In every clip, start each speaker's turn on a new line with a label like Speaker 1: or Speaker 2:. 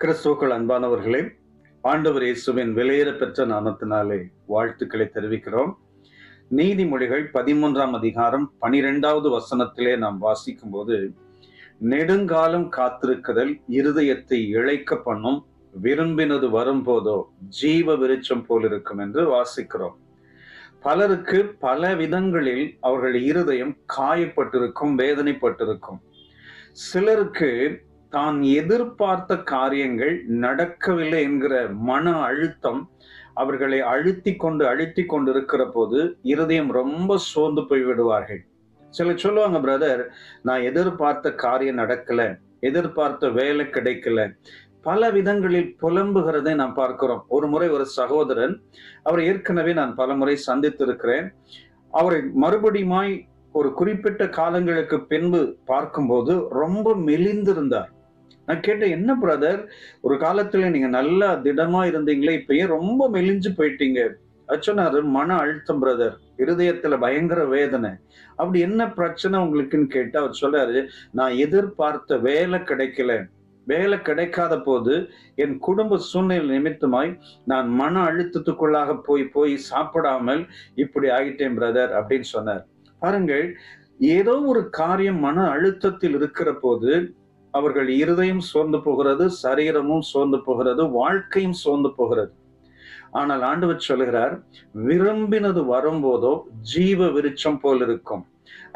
Speaker 1: கிறிஸ்துவுக்குள் அன்பானவர்களே, ஆண்டவர் இயேசுவின் விலையேற பெற்ற நாமத்தினாலே வாழ்த்துக்களை தெரிவிக்கிறோம். நீதிமொழிகள் 13ஆம் அதிகாரம் 12வது வசனத்திலே நாம் வாசிக்கும் போது, நெடுங்காலம் காத்திருக்குதல் இருதயத்தை இளைக்க பண்ணும், விரும்பினது வரும்போதோ ஜீவ விருட்சம் போல் இருக்கும் என்று வாசிக்கிறோம். பலருக்கு பல விதங்களில் அவர்கள் இருதயம் காயப்பட்டிருக்கும், வேதனைப்பட்டிருக்கும். சிலருக்கு தான் எதிர்பார்த்த காரியங்கள் நடக்கவில்லை என்கிற மன அழுத்தம் அவர்களை அழுத்தி கொண்டு இருக்கிற போது இருதயம் ரொம்ப சோர்ந்து போய் விடுவார்கள். சிலர் சொல்லுவாங்க, பிரதர், நான் எதிர்பார்த்த காரியம் நடக்கல, எதிர்பார்த்த வேலை கிடைக்கல, பல விதங்களில் புலம்புகிறதை நாம் பார்க்கிறோம். ஒரு முறை ஒரு சகோதரன், அவர் ஏற்கனவே நான் பல முறை சந்தித்திருக்கிறேன், அவரை மறுபடியுமாய் ஒரு குறிப்பிட்ட காலங்களுக்கு பின்பு பார்க்கும்போது ரொம்ப மெலிந்திருந்தார். நான் கேட்டேன், என்ன பிரதர், ஒரு காலத்துல நீங்க நல்லா திடமா இருந்தீங்களே, இப்ப ஏன் ரொம்ப மெலிஞ்சு போயிட்டீங்க? சொன்னாரு, மன அழுத்தம் பிரதர், இருதயத்துல பயங்கர வேதனை. அப்படி என்ன பிரச்சனை உங்களுக்குன்னு கேட்டா அவர் சொல்றாரு, நான் எதிர்பார்த்த வேலை கிடைக்கல, வேலை கிடைக்காத போது என் குடும்ப சூழ்நிலை நிமித்தமாய் நான் மன அழுத்தத்துக்குள்ளாக போய் சாப்பிடாமல் இப்படி ஆகிட்டேன் பிரதர் அப்படின்னு சொன்னார். பாருங்கள், ஏதோ ஒரு காரியம் மன அழுத்தத்தில் இருக்கிற போது அவர்கள் இருதயம் சோர்ந்து போகிறது, சரீரமும் சோர்ந்து போகிறது, வாழ்க்கையும் சோர்ந்து போகிறது. ஆனால் ஆண்டவர் சொல்கிறார், விரும்பினது வரும்போதோ ஜீவ விருட்சம் போல் இருக்கும்.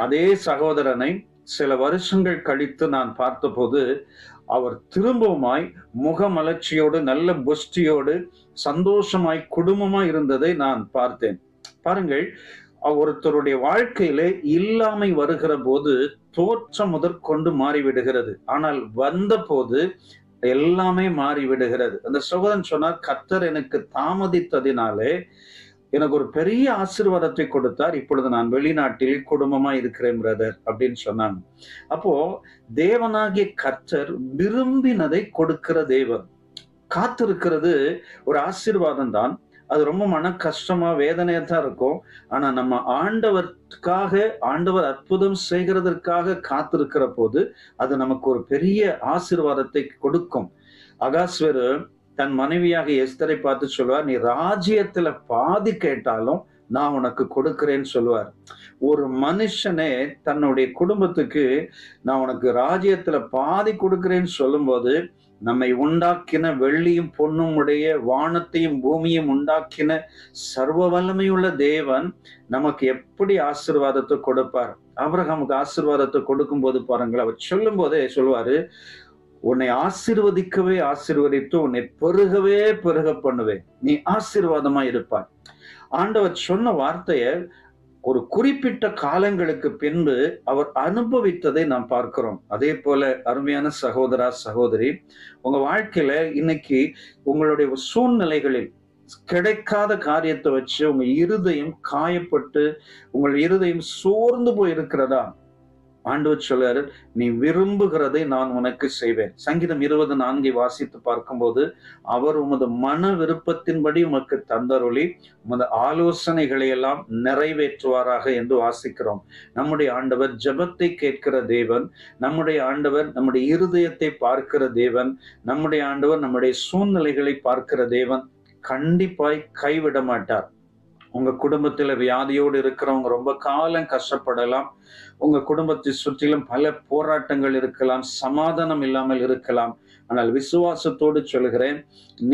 Speaker 1: அதே சகோதரனை சில வருஷங்கள் கழித்து நான் பார்த்தபோது அவர் திரும்பவுமாய் முகமலர்ச்சியோடு, நல்ல புஷ்டியோடு, சந்தோஷமாய், குடும்பமாய் இருந்ததை நான் பார்த்தேன். பாருங்கள், ஒருத்தருடைய வாழ்க்கையில இல்லாமை வருகிற போது தோற்றம் முதற்கொண்டு மாறிவிடுகிறது, ஆனால் வந்த போது எல்லாமே மாறிவிடுகிறது. அந்த சகோதரன் சொன்னார், கர்த்தர் எனக்கு தாமதித்ததினாலே எனக்கு ஒரு பெரிய ஆசீர்வாதத்தை கொடுத்தார், இப்பொழுது நான் வெளிநாட்டில் குடும்பமா இருக்கிறேன் பிரதர் அப்படின்னு சொன்னாங்க. அப்போ தேவனாகிய கர்த்தர் விரும்பினதை கொடுக்கிற தேவன். காத்திருக்கிறது ஒரு ஆசீர்வாதம் தான். அது ரொம்ப மன கஷ்டமா, வேதனையா தான் இருக்கும். ஆனா நம்ம ஆண்டவருக்காக, ஆண்டவர் அற்புதம் செய்கிறதற்காக காத்திருக்கிற போது அது நமக்கு ஒரு பெரிய ஆசீர்வாதத்தை கொடுக்கும். அகாஸ்வேரு தன் மனைவியாக எஸ்தரை பார்த்து சொல்வார், நீ ராஜ்யத்துல பாதி கேட்டாலும் நான் உனக்கு கொடுக்கிறேன்னு சொல்லுவார். ஒரு மனுஷனே தன்னுடைய குடும்பத்துக்கு நான் உனக்கு ராஜ்யத்துல பாதி கொடுக்கிறேன்னு சொல்லும் போது, நம்மை உண்டாக்கின வெள்ளியும் பொன்னும் உடைய, வானத்தையும் பூமியும் உண்டாக்கின சர்வ வல்லமையுள்ள தேவன் நமக்கு எப்படி ஆசீர்வாதத்தை கொடுப்பார். ஆபிரகாமுக்கு ஆசீர்வாதத்தை கொடுக்கும் போது பாருங்கள், அவர் சொல்லும் போதே சொல்லுவாரு, உன்னை ஆசீர்வதிக்கவே ஆசீர்வதித்து உன்னை பெருகவே பெருக பண்ணுவேன், நீ ஆசீர்வாதமா இருப்பாய். ஆண்டவர் சொன்ன வார்த்தைய ஒரு குறிப்பிட்ட காலங்களுக்கு பின்பு அவர் அனுபவித்ததை நாம் பார்க்கிறோம். அதே போல அருமையான சகோதரா, சகோதரி, உங்க வாழ்க்கையில இன்னைக்கு உங்களுடைய சூழ்நிலைகளில் கிடைக்காத காரியத்தை வச்சு உங்க இருதயம் காயப்பட்டு, உங்கள் இருதயம் சோர்ந்து போய் இருக்கிறதா? ஆண்டவர் சொல்றாரு, நீ விரும்புகிறதை நான் உனக்கு செய்வேன். சங்கீதம் 24 வாசித்து பார்க்கும்போது, அவர் உமது மன விருப்பத்தின்படி உமக்கு தந்தருளி உமது ஆலோசனைகளை எல்லாம் நிறைவேற்றுவாராக என்று வாசிக்கிறோம். நம்முடைய ஆண்டவர் ஜெபத்தை கேட்கிற தேவன், நம்முடைய ஆண்டவர் நம்முடைய இருதயத்தை பார்க்கிற தேவன், நம்முடைய ஆண்டவர் நம்முடைய சூழ்நிலைகளை பார்க்கிற தேவன். கண்டிப்பாய் கைவிட மாட்டார். உங்க குடும்பத்துல வியாதியோடு இருக்கிறவங்க ரொம்ப காலம் கஷ்டப்படலாம். உங்க குடும்பத்தை சுற்றிலும் பல போராட்டங்கள் இருக்கலாம், சமாதானம் இல்லாமல் இருக்கலாம். ஆனால் விசுவாசத்தோடு சொல்கிறேன்,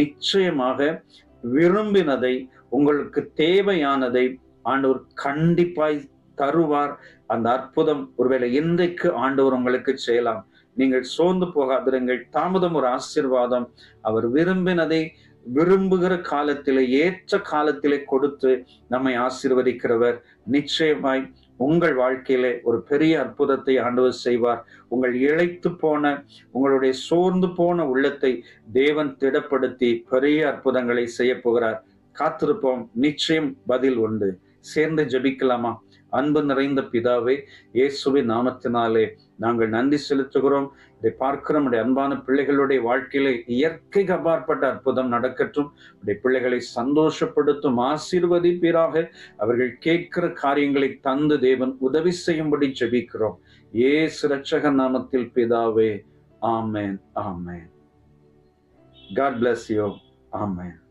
Speaker 1: நிச்சயமாக விரும்பினதை, உங்களுக்கு தேவையானதை ஆண்டவர் கண்டிப்பாய் தருவார். அந்த அற்புதம் ஒருவேளை இன்றைக்கு ஆண்டவர் உங்களுக்கு செய்யலாம். நீங்கள் சோர்ந்து போகாதிருங்கள். தாமதம் ஒரு ஆசீர்வாதம். அவர் விரும்பினதை விரும்புகிற காலத்திலே, ஏற்ற காலத்திலே கொடுத்து நம்மை ஆசீர்வதிக்கிறவர். நிச்சயமாய் உங்கள் வாழ்க்கையிலே ஒரு பெரிய அற்புதத்தை ஆண்டவர் செய்வார். உங்கள் இளைத்து போன, உங்களுடைய சோர்ந்து போன உள்ளத்தை தேவன் திடப்படுத்தி பெரிய அற்புதங்களை செய்ய போகிறார். காத்திருப்போம், நிச்சயம் பதில் உண்டு. சேர்ந்து ஜெபிக்கலாமா? அன்பு நிறைந்த பிதாவே, இயேசுவின் நாமத்தினாலே நாங்கள் நன்றி செலுத்துகிறோம். இதை பார்க்கிற நம்முடைய அன்பான பிள்ளைகளுடைய வாழ்க்கையில இயற்கைக்கு அப்பாற்பட்ட அற்புதம் நடக்கட்டும். நம்முடைய பிள்ளைகளை சந்தோஷப்படுத்தும், ஆசீர்வதிப்பீராக. அவர்கள் கேட்கிற காரியங்களை தந்து தேவன் உதவி செய்யும்படி ஜெபிக்கிறோம். இயேசு இரட்சகர் நாமத்தில் பிதாவே, ஆமென், ஆமென். God bless you. Amen.